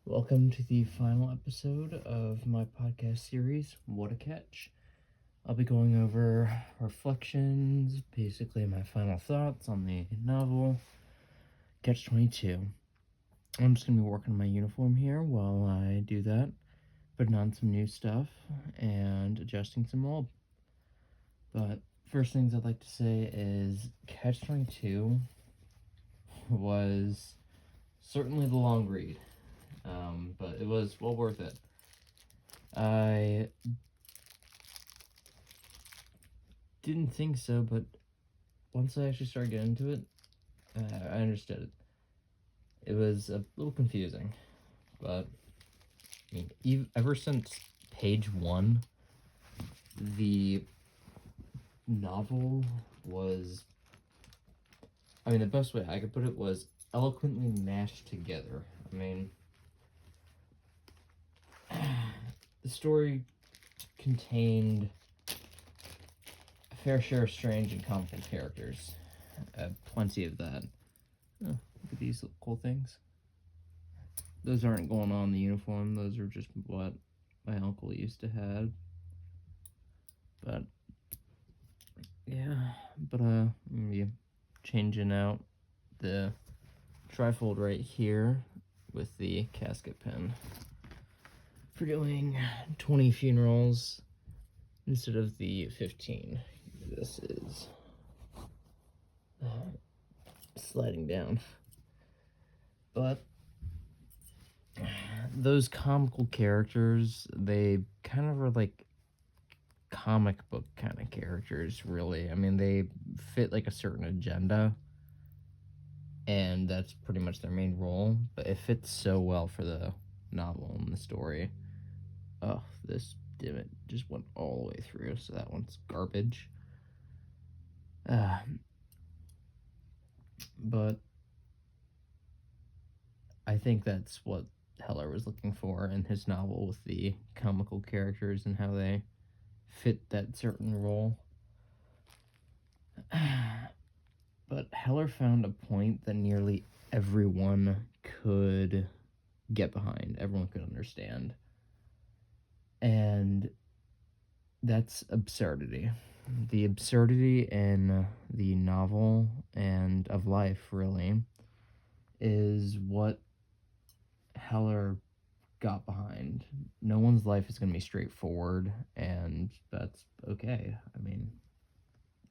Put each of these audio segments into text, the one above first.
Welcome to the final episode of my podcast series, What a Catch. I'll be going over reflections, basically my final thoughts on the novel Catch 22. I'm just going to be working on my uniform here while I do that, putting on some new stuff and adjusting some old. But first things I'd like to say is Catch 22 was certainly the long read. But it was well worth it. I didn't think so, but once I actually started getting into it, I understood it. It was a little confusing, but I mean, ever since page 1, the novel was, the best way I could put it was eloquently mashed together. The story contained a fair share of strange and comical characters. Plenty of that. Oh, look at these cool things. Those aren't going on the uniform. Those are just what my uncle used to have. But yeah, I'm gonna be changing out the trifold right here with the casket pin for doing 20 funerals instead of the 15. This is sliding down. But those comical characters, they kind of are like comic book kind of characters, really. They fit like a certain agenda, and that's pretty much their main role, but it fits so well for the novel and the story. Oh, this divot just went all the way through, so that one's garbage. But I think that's what Heller was looking for in his novel, with the comical characters and how they fit that certain role. But Heller found a point that nearly everyone could get behind, everyone could understand. And that's absurdity. The absurdity in the novel and of life, really, is what Heller got behind. No one's life is going to be straightforward, and that's okay.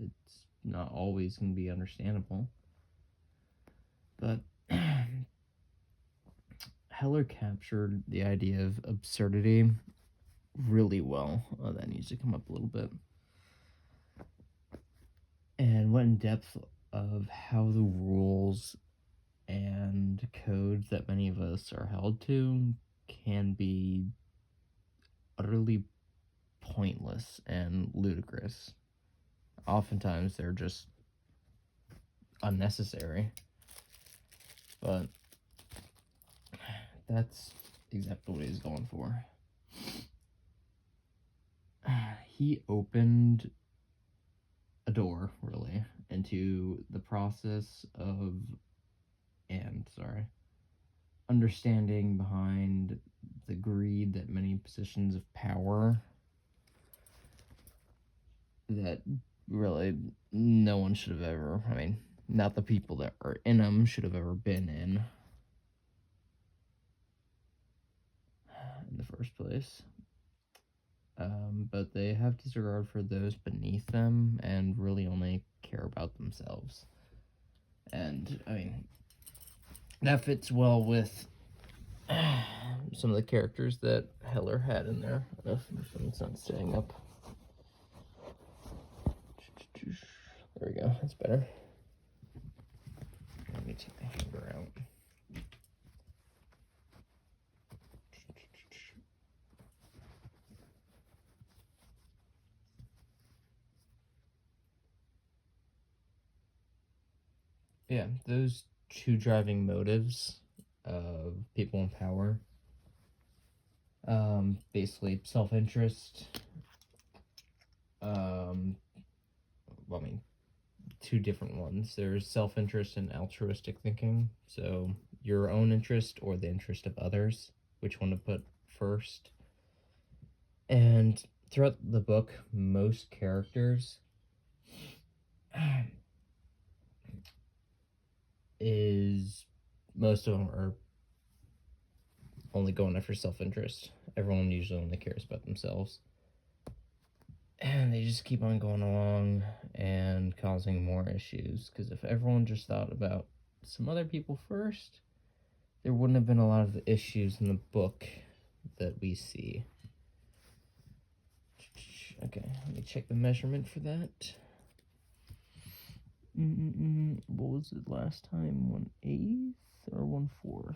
It's not always going to be understandable. But Heller captured the idea of absurdity really well. Oh, that needs to come up a little bit. And went in depth of how the rules and codes that many of us are held to can be utterly pointless and ludicrous. Oftentimes they're just unnecessary. But that's exactly what he's going for. He opened a door, really, into the process of, understanding behind the greed that many positions of power that really no one should have ever, not the people that are in them should have ever been in the first place. But they have disregard for those beneath them and really only care about themselves. And, that fits well with some of the characters that Heller had in there. If it's not staying up. There we go, that's better. Let me take my finger out. Yeah, those two driving motives of people in power, basically self-interest, two different ones. There's self-interest and altruistic thinking, so your own interest or the interest of others. which one to put first. And throughout the book, most characters most of them are only going after self-interest. Everyone usually only cares about themselves. And they just keep on going along and causing more issues. Because if everyone just thought about some other people first, there wouldn't have been a lot of the issues in the book that we see. Okay, let me check the measurement for that. What was it last time? 1/8 or 1/4?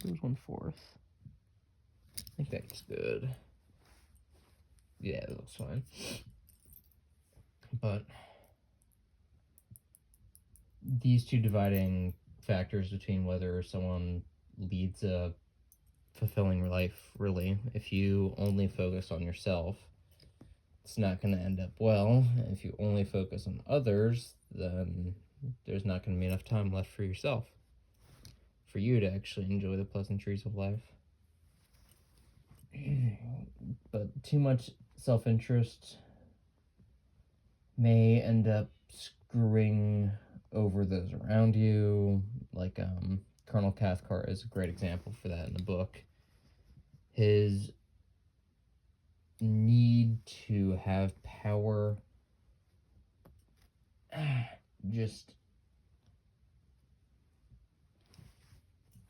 It was 1/4. I think that's good. Yeah, that looks fine. But these two dividing factors between whether someone leads a fulfilling life, really, if you only focus on yourself, it's not going to end up well. If you only focus on others, then there's not going to be enough time left for yourself, for you to actually enjoy the pleasantries of life. But too much self-interest may end up screwing over those around you. Like Colonel Cathcart is a great example for that in the book. His need to have power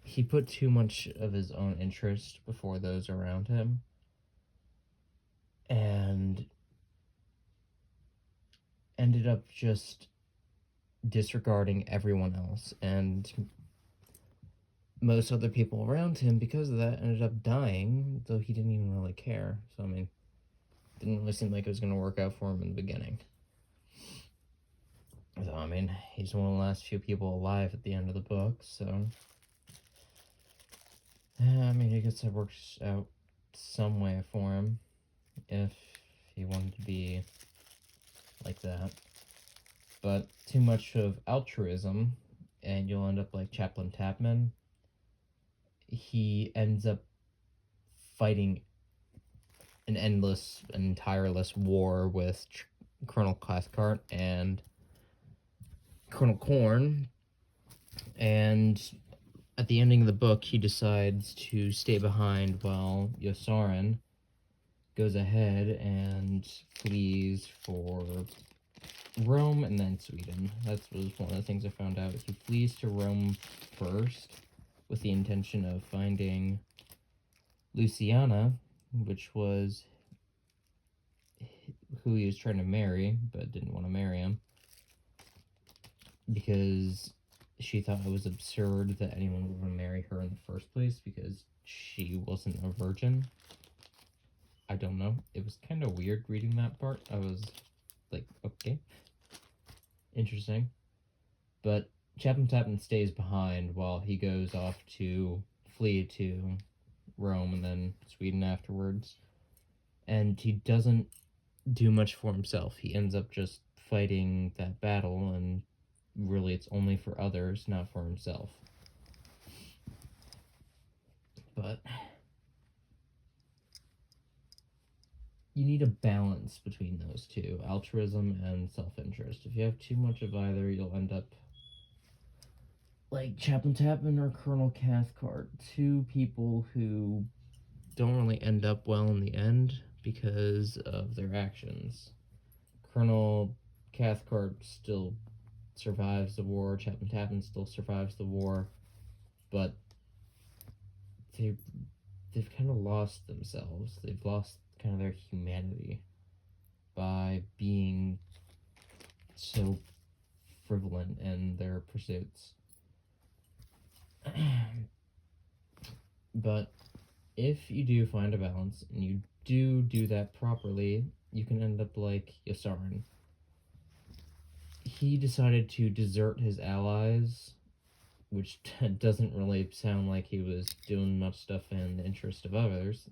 he put too much of his own interest before those around him, and ended up just disregarding everyone else, and most other people around him, because of that, ended up dying, though he didn't even really care. So, I mean, it didn't really seem like it was going to work out for him in the beginning. So, I mean, he's one of the last few people alive at the end of the book, so... I mean, I guess it works out some way for him, if he wanted to be like that. But too much of altruism, and you'll end up like Chaplain Tapman. He ends up fighting an endless and tireless war with Colonel Cathcart and Colonel Korn, and at the ending of the book, he decides to stay behind while Yosarin goes ahead and flees for Rome and then Sweden. That was one of the things I found out. He flees to Rome first with the intention of finding Luciana, which was who he was trying to marry, but didn't want to marry him, because she thought it was absurd that anyone would want to marry her in the first place because she wasn't a virgin. I don't know. It was kind of weird reading that part. I was like, okay. Interesting. But Chaplain Tapman stays behind while he goes off to flee to Rome and then Sweden afterwards. And he doesn't do much for himself. He ends up just fighting that battle, and really it's only for others, not for himself. But you need a balance between those two, altruism and self-interest. If you have too much of either, you'll end up like Chaplain Tapman or Colonel Cathcart, two people who don't really end up well in the end because of their actions. Colonel Cathcart still survives the war, Chaplain Tapman still survives the war, but they've kind of lost themselves. They've lost kind of their humanity by being so frivolent in their pursuits. But if you do find a balance, and you do that properly, you can end up like Yosarin. He decided to desert his allies, which doesn't really sound like he was doing much stuff in the interest of others,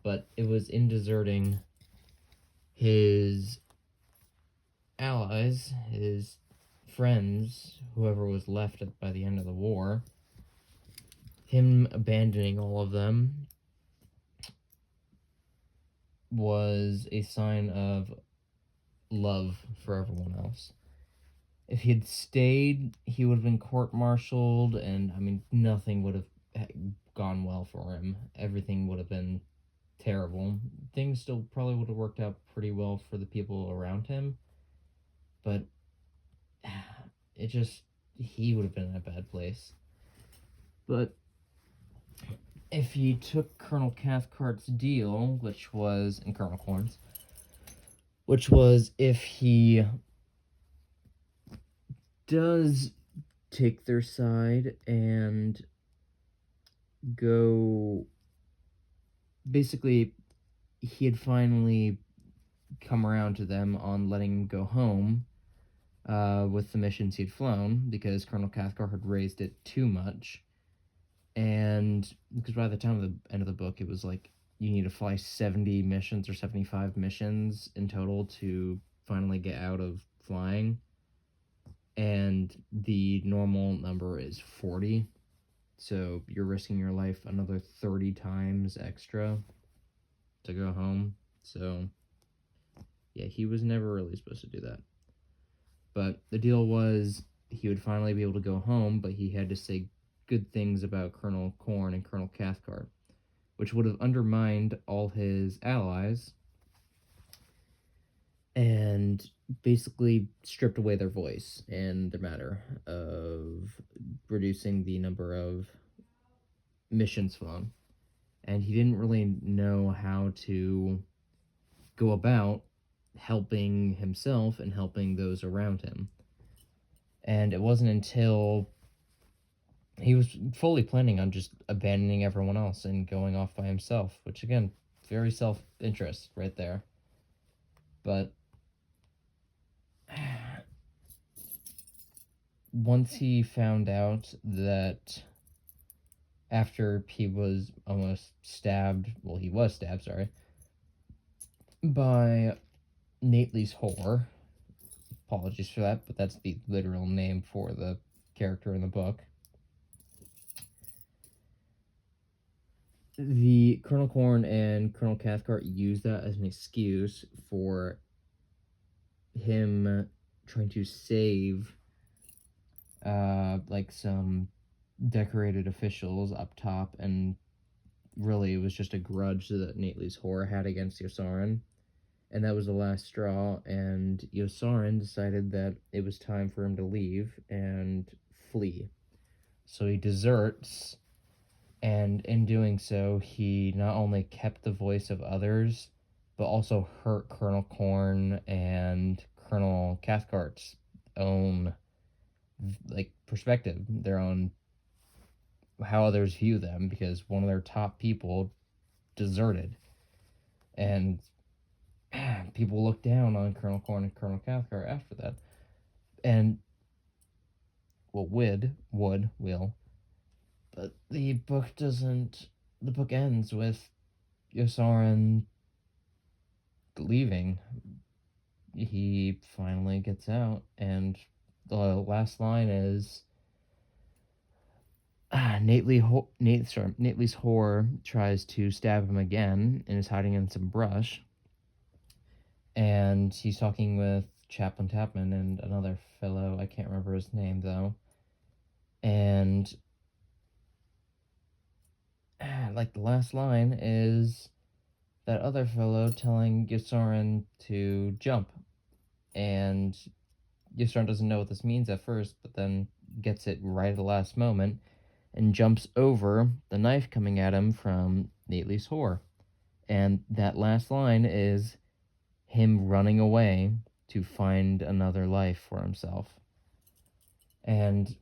but it was in deserting his allies, his friends, whoever was left by the end of the war, him abandoning all of them was a sign of love for everyone else. If he had stayed, he would have been court-martialed, and I mean, nothing would have gone well for him. Everything would have been terrible. Things still probably would have worked out pretty well for the people around him, but it just, he would have been in a bad place. But if he took Colonel Cathcart's deal, which was, and Colonel Corn's, which was if he does take their side and go, basically, he had finally come around to them on letting him go home with the missions he'd flown, because Colonel Cathcart had raised it too much. And because by the time of the end of the book, it was like you need to fly 70 missions or 75 missions in total to finally get out of flying. And the normal number is 40. So you're risking your life another 30 times extra to go home. So yeah, he was never really supposed to do that. But the deal was he would finally be able to go home, but he had to say good things about Colonel Corn and Colonel Cathcart, which would have undermined all his allies and basically stripped away their voice and their matter, of reducing the number of missions flown. And he didn't really know how to go about helping himself and helping those around him. And it wasn't until he was fully planning on just abandoning everyone else and going off by himself, which again, very self-interest right there. But once he found out that after he was almost stabbed, well, he was stabbed, sorry, by Nately's whore. Apologies for that, but that's the literal name for the character in the book. The Colonel Corn and Colonel Cathcart used that as an excuse for him trying to save like some decorated officials up top, and really it was just a grudge that Nately's whore had against Yosarin, and that was the last straw. And Yosarin decided that it was time for him to leave and flee, so he deserts. And in doing so, he not only kept the voice of others, but also hurt Colonel Corn and Colonel Cathcart's own, like, perspective, their own, how others view them, because one of their top people deserted. And people looked down on Colonel Corn and Colonel Cathcart after that. And, well, will. But the book doesn't, the book ends with Yosarin leaving. He finally gets out, and the last line is Nately's whore tries to stab him again and is hiding in some brush. And he's talking with Chaplain Tapman and another fellow, I can't remember his name though. And like the last line is that other fellow telling Yosarin to jump. And Yosarin doesn't know what this means at first, but then gets it right at the last moment and jumps over the knife coming at him from Nately's whore. And that last line is him running away to find another life for himself. And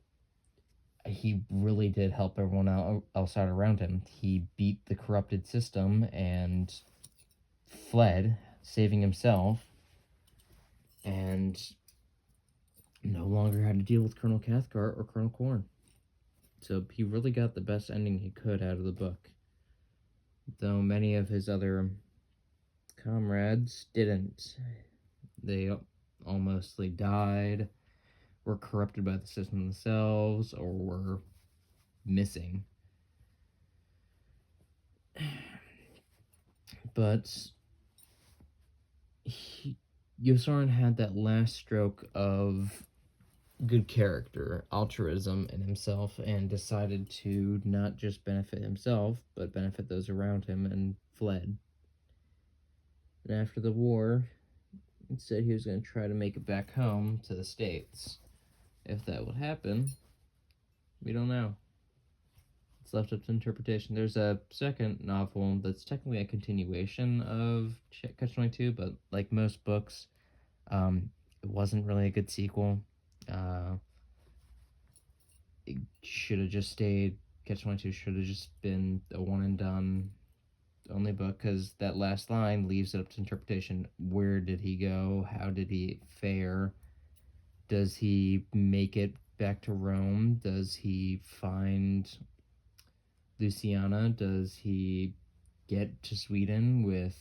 he really did help everyone else out around him. He beat the corrupted system and fled, saving himself, and no longer had to deal with Colonel Cathcart or Colonel Corn. So he really got the best ending he could out of the book, though many of his other comrades didn't. They all mostly died, were corrupted by the system themselves, or were missing. But Yosarin had that last stroke of good character, altruism in himself, and decided to not just benefit himself, but benefit those around him, and fled. And after the war, he said he was going to try to make it back home to the States. If that would happen, we don't know. It's left up to interpretation. There's a second novel that's technically a continuation of Catch-22, but like most books, it wasn't really a good sequel. It should have just stayed. Catch-22 should have just been a one and done only book, because that last line leaves it up to interpretation. Where did he go? How did he fare? Does he make it back to Rome? Does he find Luciana? Does he get to Sweden with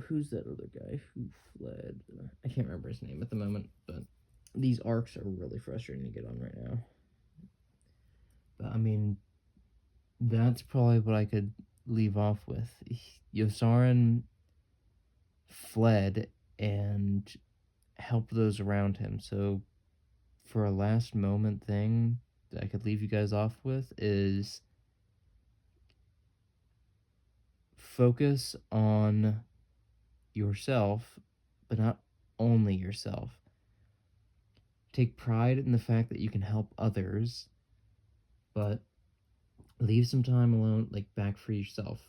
who's that other guy who fled? I can't remember his name at the moment, but these arcs are really frustrating to get on right now. But I mean, that's probably what I could leave off with. Yosarin fled and helped those around him. So for a last moment thing that I could leave you guys off with is focus on yourself, but not only yourself. Take pride in the fact that you can help others, but leave some time alone, like back for yourself.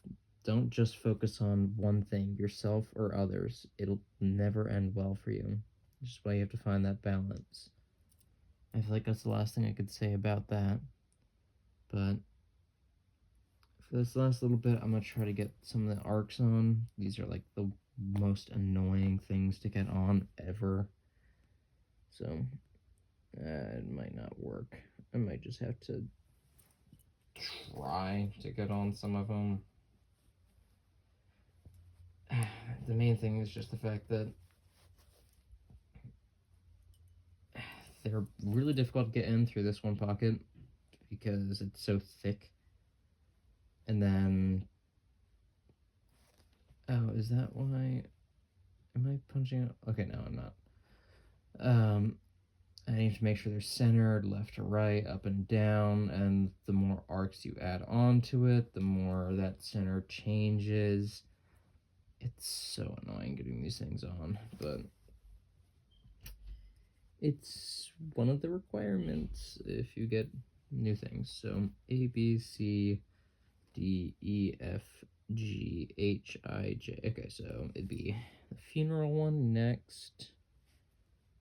Don't just focus on one thing, yourself or others. It'll never end well for you. Just why you have to find that balance. I feel like that's the last thing I could say about that. But for this last little bit, I'm going to try to get some of the arcs on. These are like the most annoying things to get on ever. So, it might not work. I might just have to try to get on some of them. The main thing is just the fact that they're really difficult to get in through this one pocket because it's so thick. And then, oh, is that why? Am I punching it? Okay, no, I'm not. I need to make sure they're centered, left to right, up and down, and the more arcs you add onto it, the more that center changes. It's so annoying getting these things on, but it's one of the requirements if you get new things. So A, B, C, D, E, F, G, H, I, J. Okay, so it'd be the funeral one next,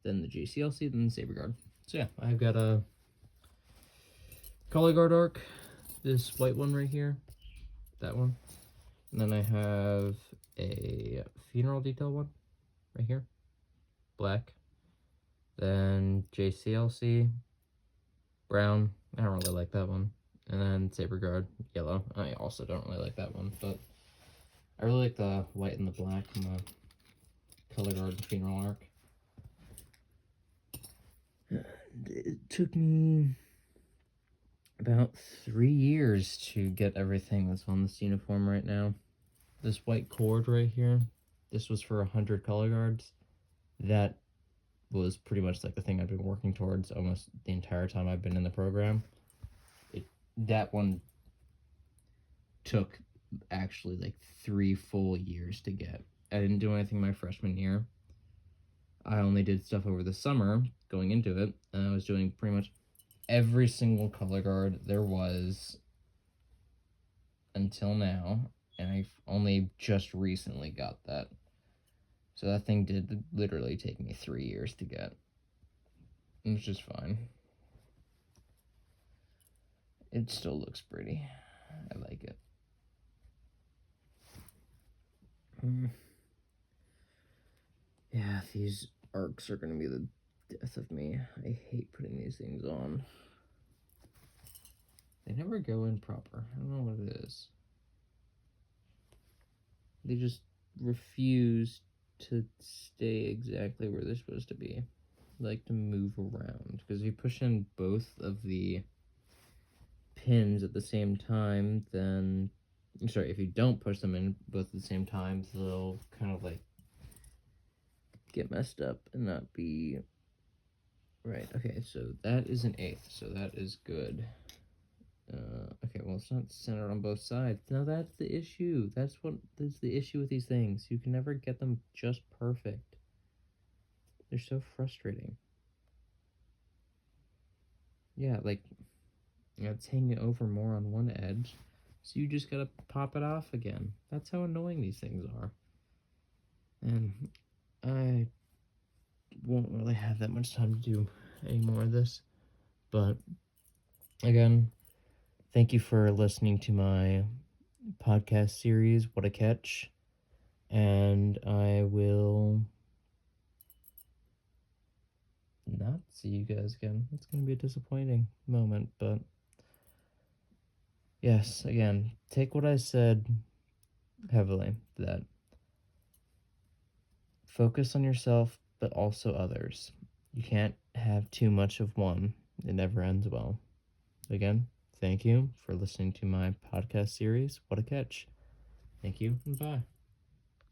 then the JCLC, then the Saber Guard. So yeah, I've got a Color Guard arc, this white one right here, that one. And then I have a funeral detail one right here, black. Then JCLC, brown. I don't really like that one. And then Saber Guard, yellow. I also don't really like that one, but I really like the white and the black from the Color Guard and funeral arc. It took me about 3 years to get everything that's on this uniform right now. This white cord right here, this was for 100 color guards. That was pretty much like the thing I've been working towards almost the entire time I've been in the program. That one took actually like 3 full years to get. I didn't do anything my freshman year. I only did stuff over the summer going into it, and I was doing pretty much every single color guard there was until now, and I only just recently got that. So that thing did literally take me 3 years to get, which is fine. It still looks pretty. I like it. Yeah, these arcs are going to be the death of me. I hate putting these things on. They never go in proper. I don't know what it is. They just refuse to stay exactly where they're supposed to be. They like to move around, because if you push in both of the pins at the same time, then I'm sorry, if you don't push them in both at the same time, they'll kind of like get messed up and not be right. Okay, so that is an eighth, so that is good. Okay, well, it's not centered on both sides. No, that's the issue. That's the issue with these things. You can never get them just perfect. They're so frustrating. Yeah, like, it's hanging over more on one edge, so you just gotta pop it off again. That's how annoying these things are. And I won't really have that much time to do any more of this. But, again, thank you for listening to my podcast series, What a Catch. And I will not see you guys again. It's going to be a disappointing moment, but yes, again, take what I said heavily, that focus on yourself, but also others. You can't have too much of one. It never ends well. Again, thank you for listening to my podcast series, What a Catch. Thank you, and bye.